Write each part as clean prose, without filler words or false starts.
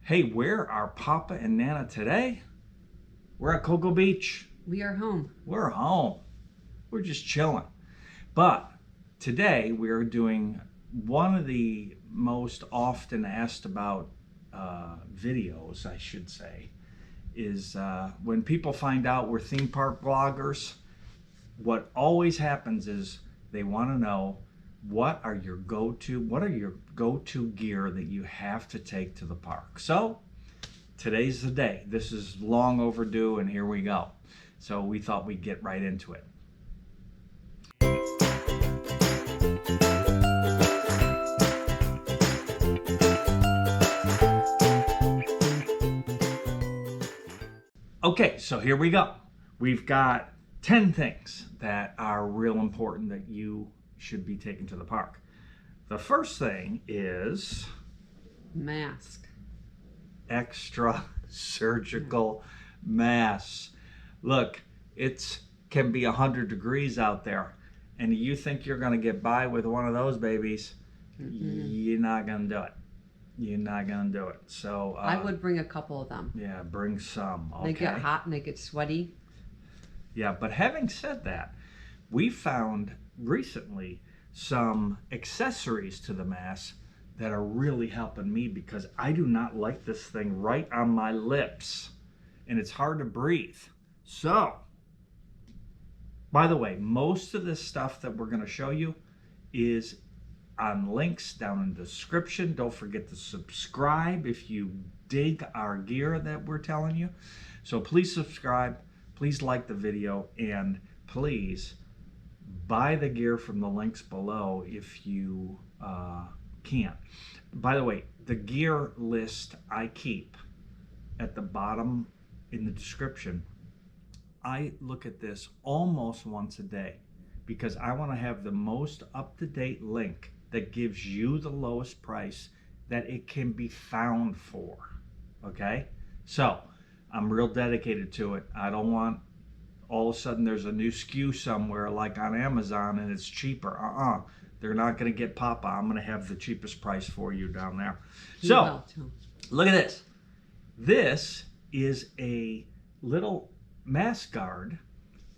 Hey, where are Papa and Nana today? We're at Cocoa Beach. We are home. We're home. We're just chilling. But today we're doing one of the most often asked about videos, I should say, is when people find out we're theme park bloggers, what always happens is they want to know what are your go-to gear that you have to take to the park. So today's the day. This is long overdue, and here we go. So we thought we'd get right into it. Okay, so here we go. We've got 10 things that are real important that you should be taking to the park. The first thing is Mask. extra surgical masks. Look, it can be 100 degrees out there, and you think you're going to get by with one of those babies, you're not going to do it. You're not going to do it. So I would bring a couple of them. yeah, bring some. Okay. They get hot and they get sweaty. Yeah, but having said that, we found recently some accessories to the mask that are really helping me because I do not like this thing right on my lips and it's hard to breathe. So, by the way, most of this stuff that we're going to show you is on links down in the description. Don't forget to subscribe if you dig our gear that we're telling you. So please subscribe, please like the video, and please buy the gear from the links below if you can. By the way, the gear list I keep at the bottom in the description, I look at this almost once a day because I want to have the most up-to-date link that gives you the lowest price that it can be found for. Okay? So I'm real dedicated to it. I don't want all of a sudden there's a new SKU somewhere like on Amazon and it's cheaper. They're not going to get Papa. I'm going to have the cheapest price for you down there. So look at this. This is a little mask guard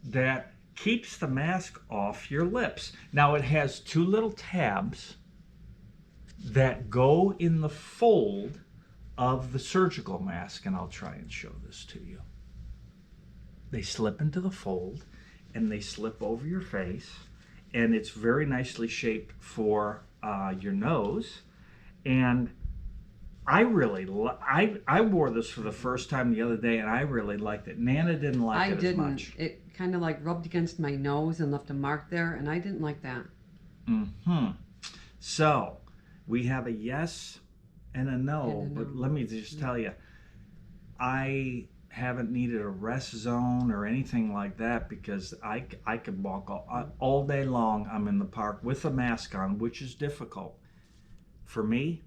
that keeps the mask off your lips. Now it has two little tabs that go in the fold of the surgical mask, and I'll try and show this to you. They slip into the fold and they slip over your face, and it's very nicely shaped for your nose. And I really I wore this for the first time the other day and I really liked it. Nana didn't like it as much. It kind of like rubbed against my nose and left a mark there, and I didn't like that. So we have a yes and a no, but let me just tell you, I haven't needed a rest zone or anything like that because I could walk all day long. I'm in the park with a mask on, which is difficult. For me,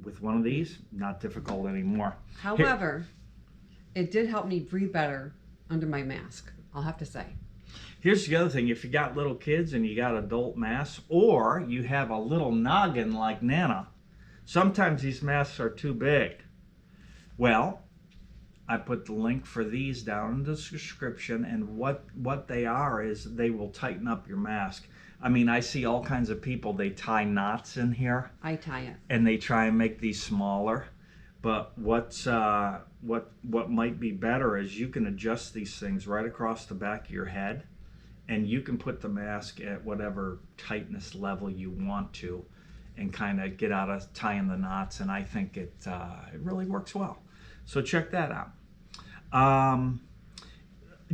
with one of these, not difficult anymore. However, it did help me breathe better under my mask, I'll have to say. Here's the other thing. If you got little kids and you got adult masks, or you have a little noggin like Nana, sometimes these masks are too big. Well, I put the link for these down in the description, and what they are is they will tighten up your mask. I mean, I see all kinds of people, they tie knots in here. I tie it. And they try and make these smaller. But what might be better is you can adjust these things right across the back of your head, and you can put the mask at whatever tightness level you want to and kind of get out of tying the knots, and I think it really works well. So check that out.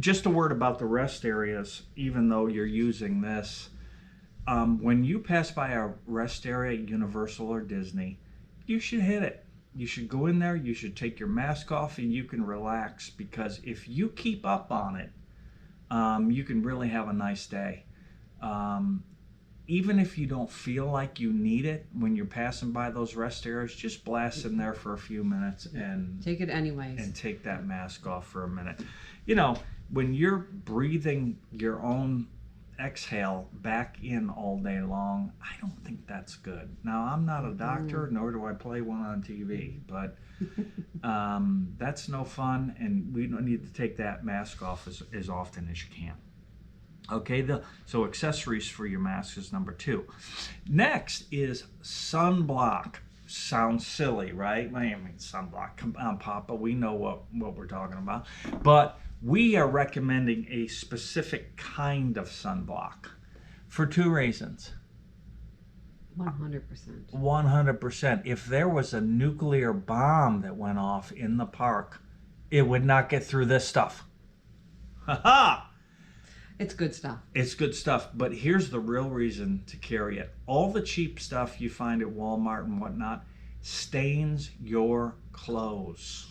Just a word about the rest areas, even though you're using this. When you pass by a rest area at Universal or Disney, you should hit it. You should go in there, you should take your mask off, and you can relax, because if you keep up on it, you can really have a nice day. Even if you don't feel like you need it when you're passing by those rest areas, just blast in there for a few minutes and take it anyways. And take that mask off for a minute. You know, when you're breathing your own exhale back in all day long, I don't think that's good. Now, I'm not a doctor, nor do I play one on TV, but that's no fun, and we don't need to take that mask off as often as you can. Okay, so accessories for your mask is number 2. Next is sunblock. Sounds silly, right? I mean, sunblock. Come on, Papa, we know what we're talking about. But we are recommending a specific kind of sunblock for 2 reasons. 100%. 100%. If there was a nuclear bomb that went off in the park, it would not get through this stuff. Ha ha! It's good stuff. It's good stuff, but here's the real reason to carry it. All the cheap stuff you find at Walmart and whatnot stains your clothes,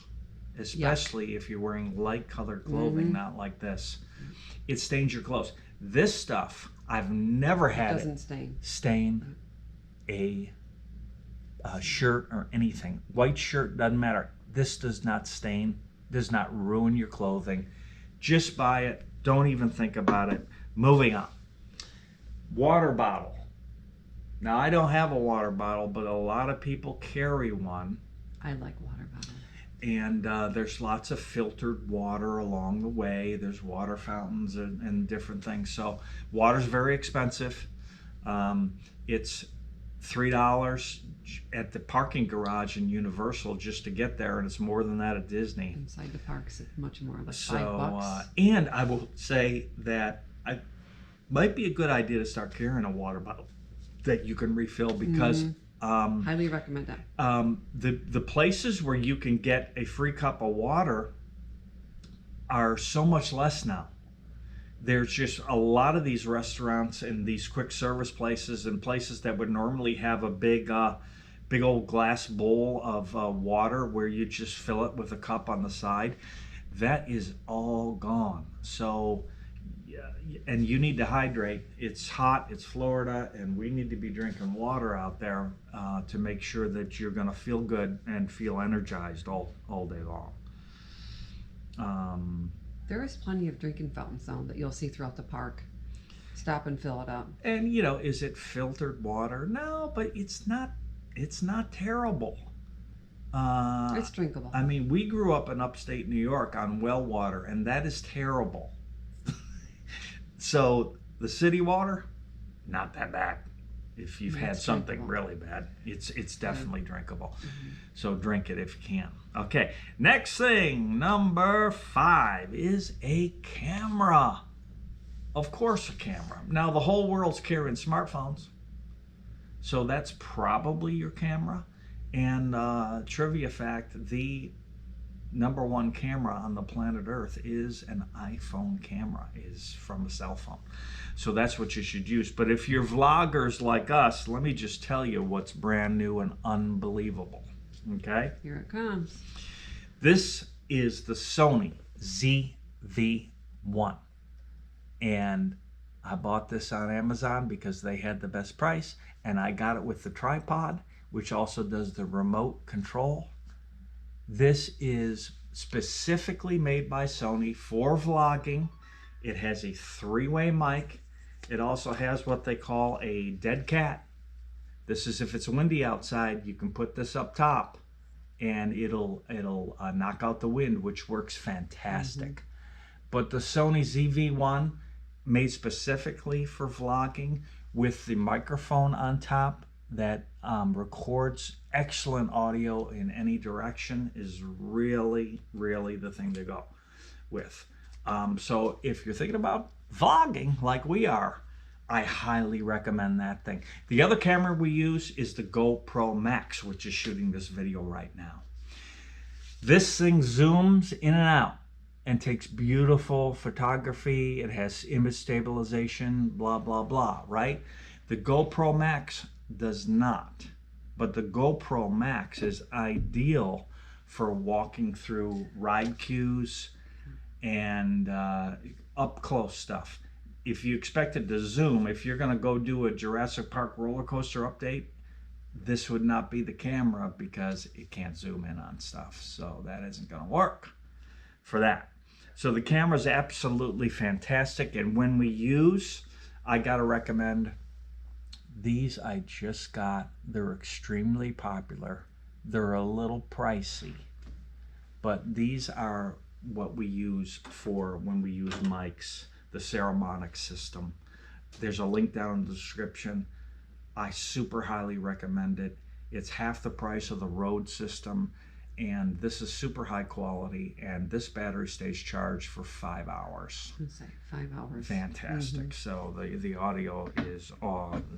especially if you're wearing light colored clothing, not like this. It stains your clothes. This stuff, I've never had Doesn't stain a shirt or anything. White shirt, doesn't matter. This does not stain, does not ruin your clothing. Just buy it. Don't even think about it. Moving on. Water bottle. Now, I don't have a water bottle, but a lot of people carry one. I like water bottles. And there's lots of filtered water along the way. There's water fountains and different things. So water's very expensive. It's $3 at the parking garage in Universal just to get there, and it's more than that at Disney. Inside the parks, it's much more, like $5. And I will say that it might be a good idea to start carrying a water bottle that you can refill, because highly recommend that. The places where you can get a free cup of water are so much less now. There's just a lot of these restaurants and these quick service places and places that would normally have a big old glass bowl of water where you just fill it with a cup on the side. That is all gone. So, and you need to hydrate. It's hot, it's Florida, and we need to be drinking water out there to make sure that you're going to feel good and feel energized all day long. There is plenty of drinking fountains though that you'll see throughout the park. Stop and fill it up. And is it filtered water? No, but it's not terrible. It's drinkable. I mean, we grew up in upstate New York on well water, and that is terrible. So the city water, not that bad. If you've had something really bad, it's definitely drinkable. So drink it if you can. Okay, next thing, number 5 is a camera. Of course, a camera. Now, the whole world's carrying smartphones, so that's probably your camera. And trivia fact, the number 1 camera on the planet Earth is an iPhone camera, is from a cell phone. So that's what you should use. But if you're vloggers like us, let me just tell you what's brand new and unbelievable. Okay? Here it comes. This is the Sony ZV-1. And I bought this on Amazon because they had the best price, and I got it with the tripod, which also does the remote control. This is specifically made by Sony for vlogging. It has a 3-way mic. It also has what they call a dead cat. This is if it's windy outside, you can put this up top and it'll knock out the wind, which works fantastic. But the Sony ZV-1, made specifically for vlogging, with the microphone on top that records excellent audio in any direction, is really, really the thing to go with. So if you're thinking about vlogging like we are, I highly recommend that thing. The other camera we use is the GoPro Max, which is shooting this video right now. This thing zooms in and out and takes beautiful photography. It has image stabilization, blah, blah, blah, right? The GoPro Max does not, but the GoPro Max is ideal for walking through ride queues and up close stuff. If you expect it to zoom, if you're going to go do a Jurassic Park roller coaster update, this would not be the camera because it can't zoom in on stuff. So that isn't going to work for that. So the camera is absolutely fantastic. And when we use I gotta recommend these. I just got. They're extremely popular. They're a little pricey, but these are what we use for when we use mics, the Ceramonic system. There's a link down in the description. I super highly recommend it. It's half the price of the Rode system, and this is super high quality, and this battery stays charged for 5 hours. Let's say 5 hours. Fantastic. So the audio is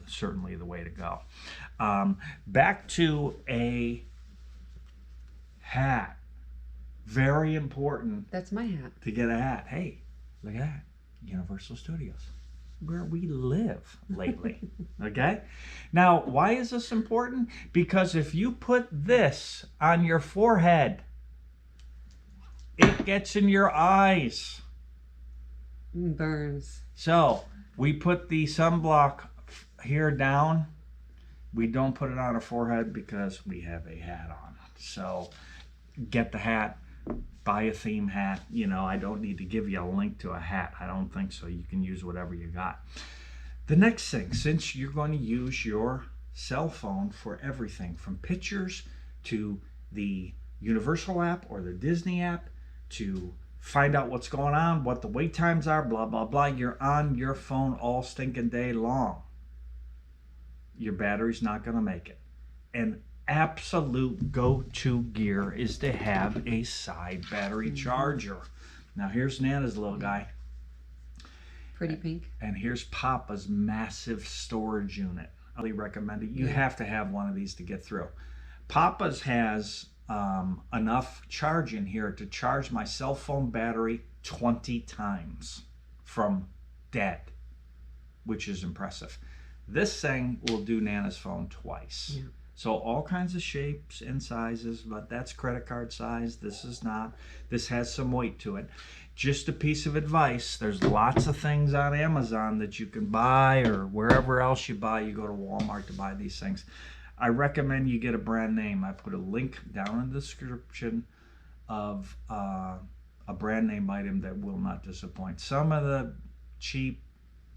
certainly the way to go. Back to a hat. Very important That's my hat. to get a hat. Hey, look at that. Universal Studios, where we live lately. Okay? Now, why is this important? Because if you put this on your forehead, it gets in your eyes. Burns. So we put the sunblock here down. We don't put it on our forehead because we have a hat on. So get the hat. Buy a theme hat. You know, I don't need to give you a link to a hat. I don't think so. You can use whatever you got. The next thing, since you're going to use your cell phone for everything from pictures to the Universal app or the Disney app to find out what's going on, what the wait times are, blah, blah, blah. You're on your phone all stinking day long. Your battery's not going to make it. And absolute go-to gear is to have a side battery charger. Now here's Nana's little guy. Pretty pink. And here's Papa's massive storage unit. I highly recommend it. You have to have one of these to get through. Papa's has enough charge in here to charge my cell phone battery 20 times from dead, which is impressive. This thing will do Nana's phone twice. Yeah. So all kinds of shapes and sizes, but that's credit card size. This is not. This has some weight to it. Just a piece of advice. There's lots of things on Amazon that you can buy or wherever else you buy. You go to Walmart to buy these things. I recommend you get a brand name. I put a link down in the description of a brand name item that will not disappoint. Some of the cheap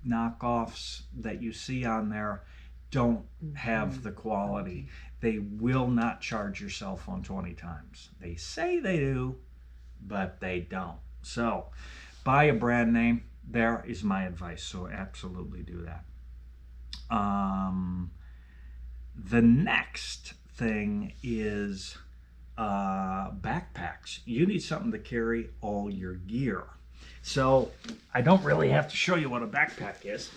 knockoffs that you see on there don't have the quality. They will not charge your cell phone 20 times. They say they do, but they don't. So buy a brand name. There is my advice. So absolutely do that. The next thing is backpacks. You need something to carry all your gear. So I don't really have to show you what a backpack is,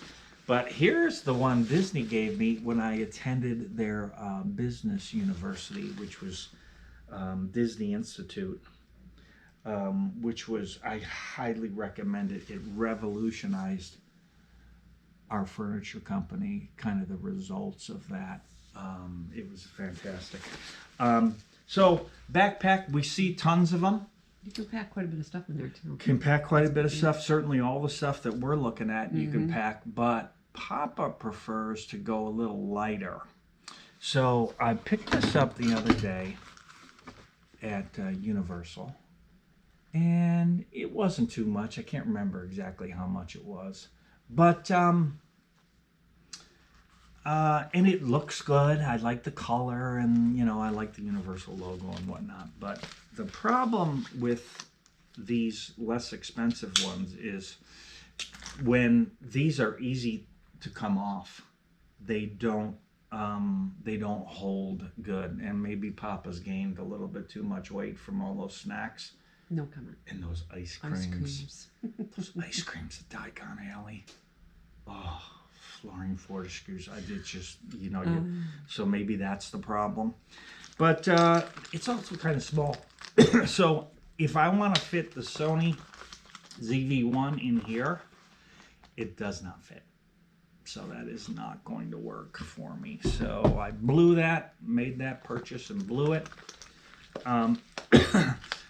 but here's the one Disney gave me when I attended their business university, which was Disney Institute, which was, I highly recommend it. It revolutionized our furniture company, kind of the results of that. It was fantastic. So backpack, we see tons of them. You can pack quite a bit of stuff in there too. Can pack quite a bit of stuff. Certainly all the stuff that we're looking at you can pack, but Papa prefers to go a little lighter. So I picked this up the other day at Universal, and it wasn't too much. I can't remember exactly how much it was, but and it looks good. I like the color, and you know, I like the Universal logo and whatnot. But the problem with these less expensive ones is when these are easy to come off, they don't hold good. And maybe Papa's gained a little bit too much weight from all those snacks. No comment. And those ice creams. Those ice creams at Daikon Alley. Oh, flying Fortescues. I did just, you know, so maybe that's the problem. But it's also kind of small. So if I want to fit the Sony ZV-1 in here, it does not fit. So that is not going to work for me. So I blew that, made that purchase and blew it.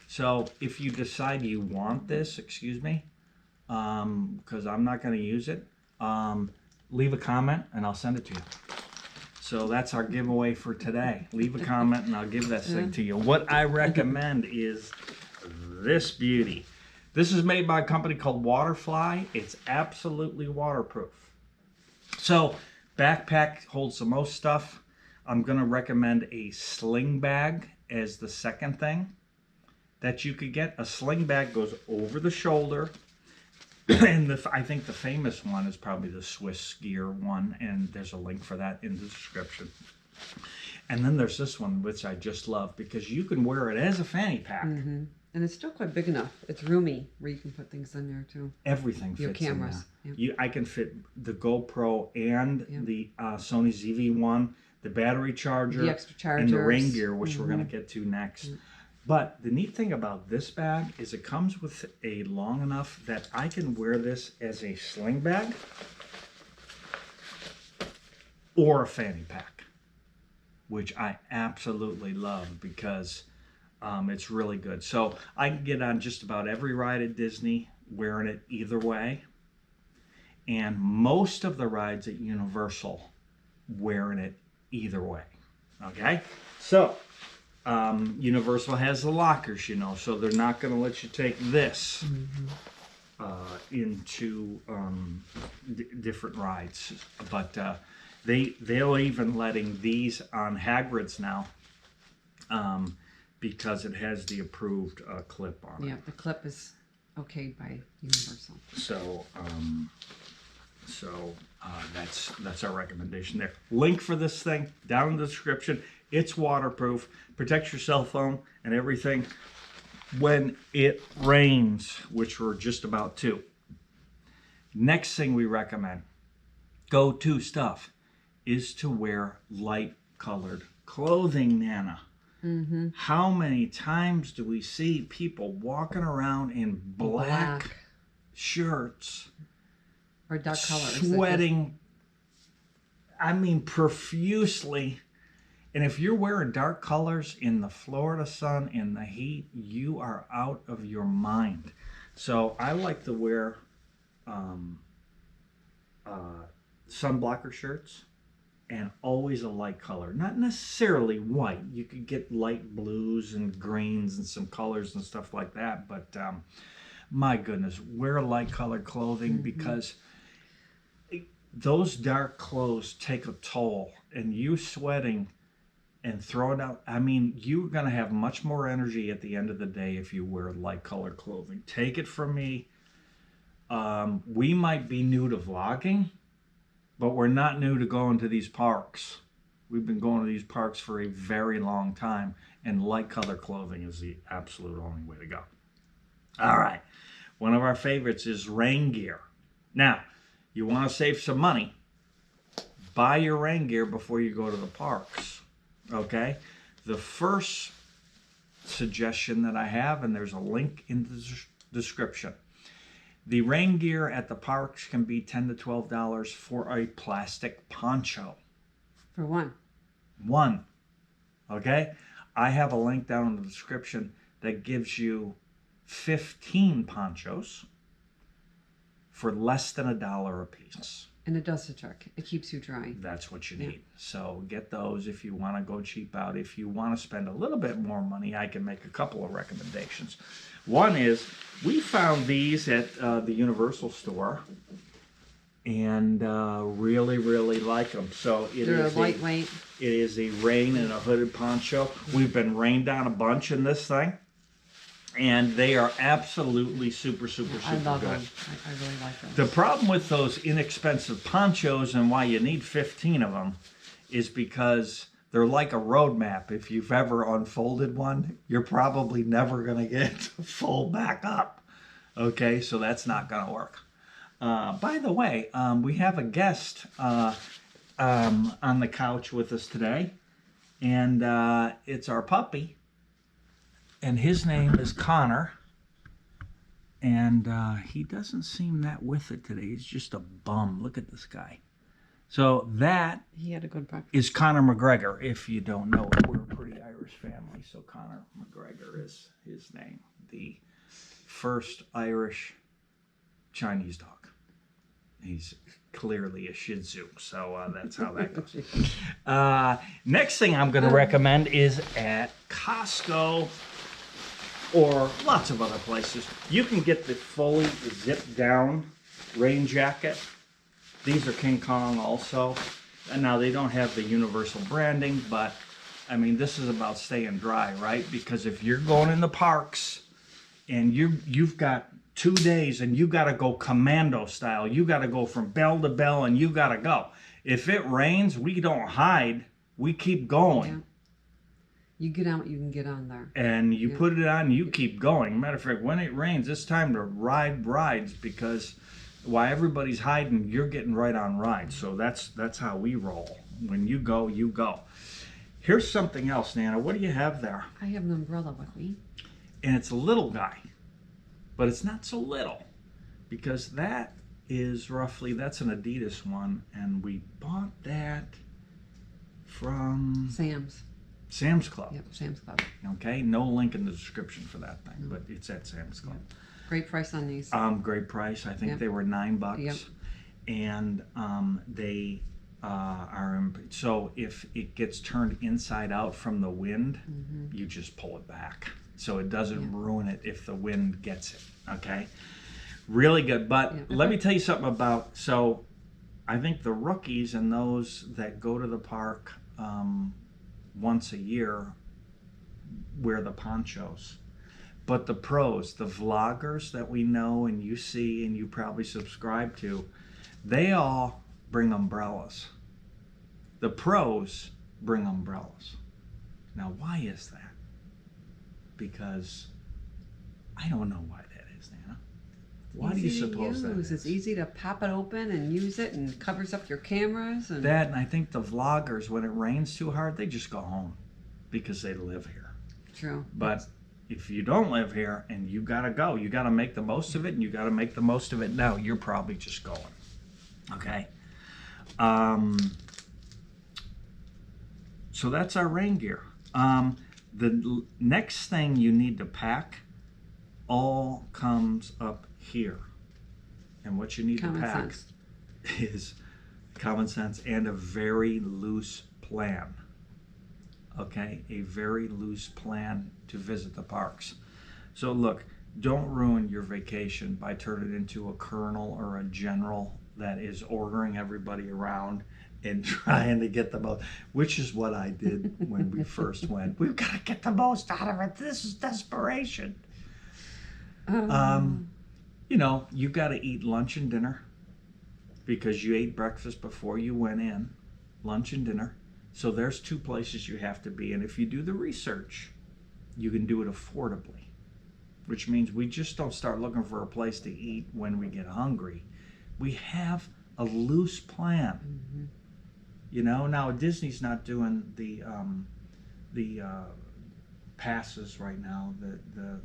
So if you decide you want this, excuse me, because I'm not going to use it, leave a comment and I'll send it to you. So that's our giveaway for today. Leave a comment and I'll give that thing to you. What I recommend is this beauty. This is made by a company called Waterfly. It's absolutely waterproof. So backpack holds the most stuff. I'm going to recommend a sling bag as the second thing that you could get. A sling bag goes over the shoulder. And I think the famous one is probably the Swiss gear one, and there's a link for that in the description. And then there's this one, which I just love because you can wear it as a fanny pack. Mm-hmm. And it's still quite big enough. It's roomy where you can put things in there too. Everything fits Your cameras. in there. Yep. I can fit the GoPro and the Sony ZV-1, the battery charger, The extra chargers. and the rain gear, which we're going to get to next. But the neat thing about this bag is it comes with a long enough that I can wear this as a sling bag or a fanny pack, which I absolutely love because it's really good. So I can get on just about every ride at Disney wearing it either way. And most of the rides at Universal wearing it either way. Okay? So Universal has the lockers, you know, so they're not going to let you take this into different rides. But they'll even letting these on Hagrid's now because it has the approved clip on it. Yeah, the clip is okayed by Universal. So that's our recommendation there. Link for this thing down in the description. It's waterproof. Protects your cell phone and everything when it rains, which we're just about to. Next thing we recommend, go-to stuff, is to wear light colored clothing, Nana. Mm-hmm. How many times do we see people walking around in black shirts? Or dark colors. Sweating, I mean, profusely. And if you're wearing dark colors in the Florida sun, in the heat, you are out of your mind. So I like to wear sunblocker shirts and always a light color. Not necessarily white. You could get light blues and greens and some colors and stuff like that. But my goodness, wear light colored clothing because those dark clothes take a toll, and you sweating and throwing out, I mean, you're going to have much more energy at the end of the day if you wear light colored clothing. Take it from me. We might be new to vlogging, but we're not new to going to these parks. We've been going to these parks for a very long time, and light colored clothing is the absolute only way to go. All right. One of our favorites is rain gear. Now, you want to save some money, buy your rain gear before you go to the parks, okay? The first suggestion that I have, and there's a link in the description, the rain gear at the parks can be $10 to $12 for a plastic poncho. For one. One, okay? I have a link down in the description that gives you 15 ponchos for less than $1 a piece. And it does the trick. It keeps you dry. That's what you need. So get those if you want to go cheap out. If you want to spend a little bit more money, I can make a couple of recommendations. One is, we found these at the Universal store and really, really like them. So They're lightweight. It is a rain and a hooded poncho. We've been rained on a bunch in this thing. And they are absolutely super good. I love them. I really like them. The problem with those inexpensive ponchos and why you need 15 of them is because they're like a road map. If you've ever unfolded one, you're probably never going to get it to fold back up. Okay, so that's not going to work. By the way, we have a guest on the couch with us today, and it's our puppy. And his name is Connor, and he doesn't seem that with it today. He's just a bum. Look at this guy. So that He had a good breakfast. is Connor McGregor. If you don't know it, we're a pretty Irish family, so Connor McGregor is his name. The first Irish Chinese dog. He's clearly a Shih Tzu, so that's how that goes. Next thing I'm going to recommend is at Costco or lots of other places. You can get the fully zipped down rain jacket. These are King Kong also. And now they don't have the universal branding, but I mean, this is about staying dry, right? Because if you're going in the parks and you've got 2 days and you got to go commando style, you got to go from bell to bell and you got to go. If it rains, we don't hide. We keep going. Yeah. You get on what you can get on there. And you put it on, you keep going. Matter of fact, when it rains, it's time to ride rides, because while everybody's hiding, you're getting right on rides. So that's how we roll. When you go, you go. Here's something else, Nana. What do you have there? I have an umbrella with me. And it's a little guy, but it's not so little, because that is roughly, that's an Adidas one, and we bought that from Sam's Club. Yep, Sam's Club. Okay, no link in the description for that thing, but it's at Sam's Club. Yep. Great price on these. Great price. I think Yep. they were $9. Yep. And they so if it gets turned inside out from the wind, you just pull it back, so it doesn't ruin it if the wind gets it. Okay, really good. But let me tell you something about, so I think the rookies and those that go to the park once a year wear the ponchos. But the pros, the vloggers that we know and you see and you probably subscribe to, they all bring umbrellas. The pros bring umbrellas. Now, why is that? Because I don't know why that is, Nana. Why do you suppose that is? It's easy to pop it open and use it, and covers up your cameras. And that, and I think the vloggers, when it rains too hard, they just go home because they live here. True. But if you don't live here and you gotta go, you gotta make the most of it, and you gotta make the most of it now, you're probably just going. Okay. So that's our rain gear. The next thing you need to pack all comes up here. And what you need to pack is common sense and a very loose plan. Okay, a very loose plan to visit the parks. So look, don't ruin your vacation by turning it into a colonel or a general that is ordering everybody around and trying to get the most, which is what I did when we first went. We've got to get the most out of it. This is desperation. You know, you got to eat lunch and dinner because you ate breakfast before you went in, lunch and dinner. So there's 2 places you have to be. And if you do the research, you can do it affordably, which means we just don't start looking for a place to eat when we get hungry. We have a loose plan. You know, now Disney's not doing the passes right now,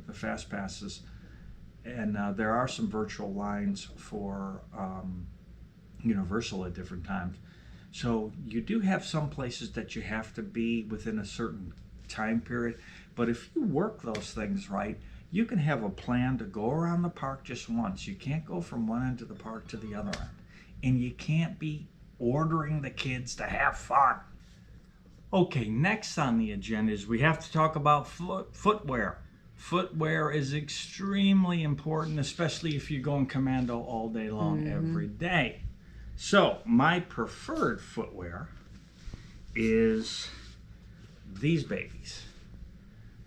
the fast passes, and there are some virtual lines for Universal at different times. So you do have some places that you have to be within a certain time period, but if you work those things right, you can have a plan to go around the park just once. You can't go from one end of the park to the other end, and you can't be ordering the kids to have fun. Okay, next on the agenda is we have to talk about footwear. Footwear is extremely important, especially if you're going commando all day long, every day. So my preferred footwear is these babies.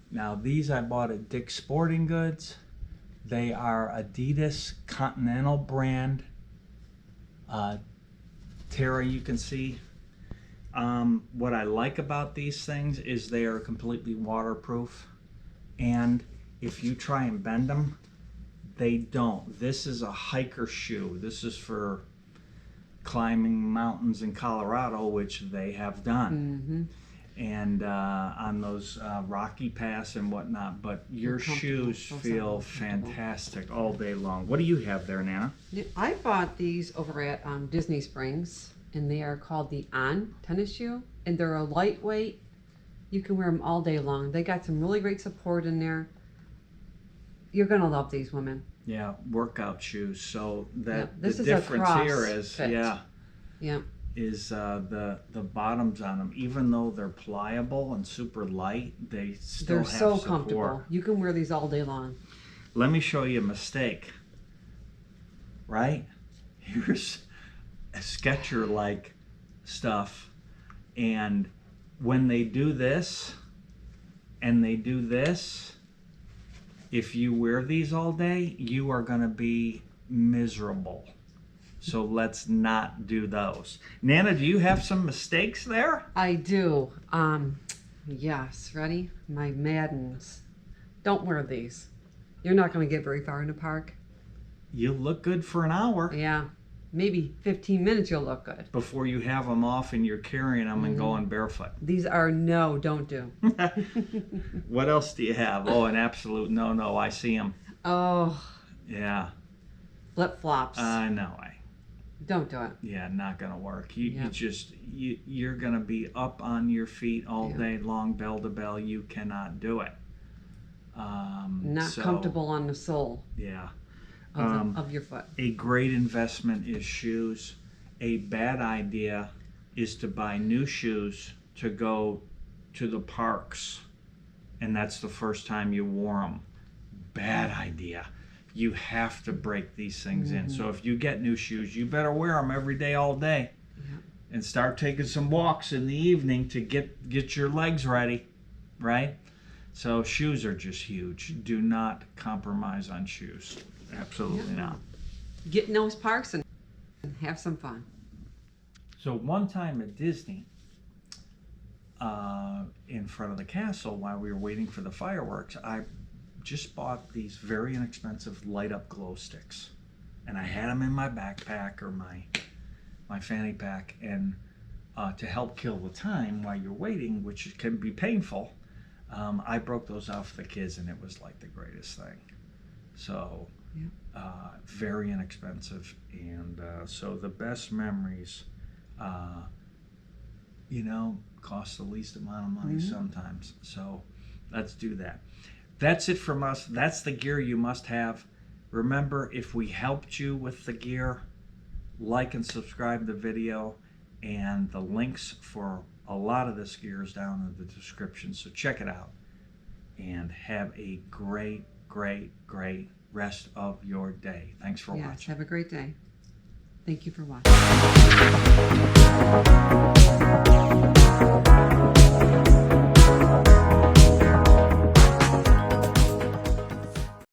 Now these I bought at Dick's Sporting Goods. They are Adidas Continental brand. Tara, you can see. What I like about these things is they are completely waterproof, and if you try and bend them, they don't. This is a hiker shoe. This is for climbing mountains in Colorado, which they have done, and on those Rocky Pass and whatnot. But your shoes feel fantastic all day long. What do you have there, Nana? I bought these over at Disney Springs, and they are called the On tennis shoe, and they're a lightweight. You can wear them all day long. They got some really great support in there. You're gonna love these, women. Yeah, workout shoes. So that this the is a difference here cross is fit. is the bottoms on them. Even though they're pliable and super light, they still They're have so support. comfortable. You can wear these all day long. Let me show you a mistake. Right? Here's Sketcher-like stuff. And when they do this and they do this, if you wear these all day, you are going to be miserable. So let's not do those. Nana, do you have some mistakes there? I do. Yes, ready? My Maddens. Don't wear these. You're not going to get very far in the park. You look good for an hour. Yeah, maybe 15 minutes you'll look good. Before you have them off and you're carrying them and going barefoot. These are no, don't do. What else do you have? Oh, an absolute no. I see them. Oh, Yeah, flip-flops. I know. Don't do it. Yeah, not gonna work. Yep. You're gonna be up on your feet all Yeah. day long, bell to bell. You cannot do it. Not So, comfortable on the sole Yeah. of your foot. A great investment is shoes. A bad idea is to buy new shoes to go to the parks, and that's the first time you wore them. Bad idea. You have to break these things in. So if you get new shoes, you better wear them every day, all day, Yep. and start taking some walks in the evening to get your legs ready, right? So shoes are just huge. Do not compromise on shoes. Absolutely not. Get in those parks and have some fun. So one time at Disney, in front of the castle, while we were waiting for the fireworks, I just bought these very inexpensive light up glow sticks, and I had them in my backpack or my fanny pack, and to help kill the time while you're waiting, which can be painful, I broke those out for the kids, and it was like the greatest thing. So very inexpensive, and so the best memories cost the least amount of money sometimes. So let's do that. That's it from us. That's the gear you must have. Remember, if we helped you with the gear, like and subscribe the video, and the links for a lot of this gear is down in the description, so check it out. And have a great rest of your day. Thanks for Yes, watching. have a great day. Thank you for watching.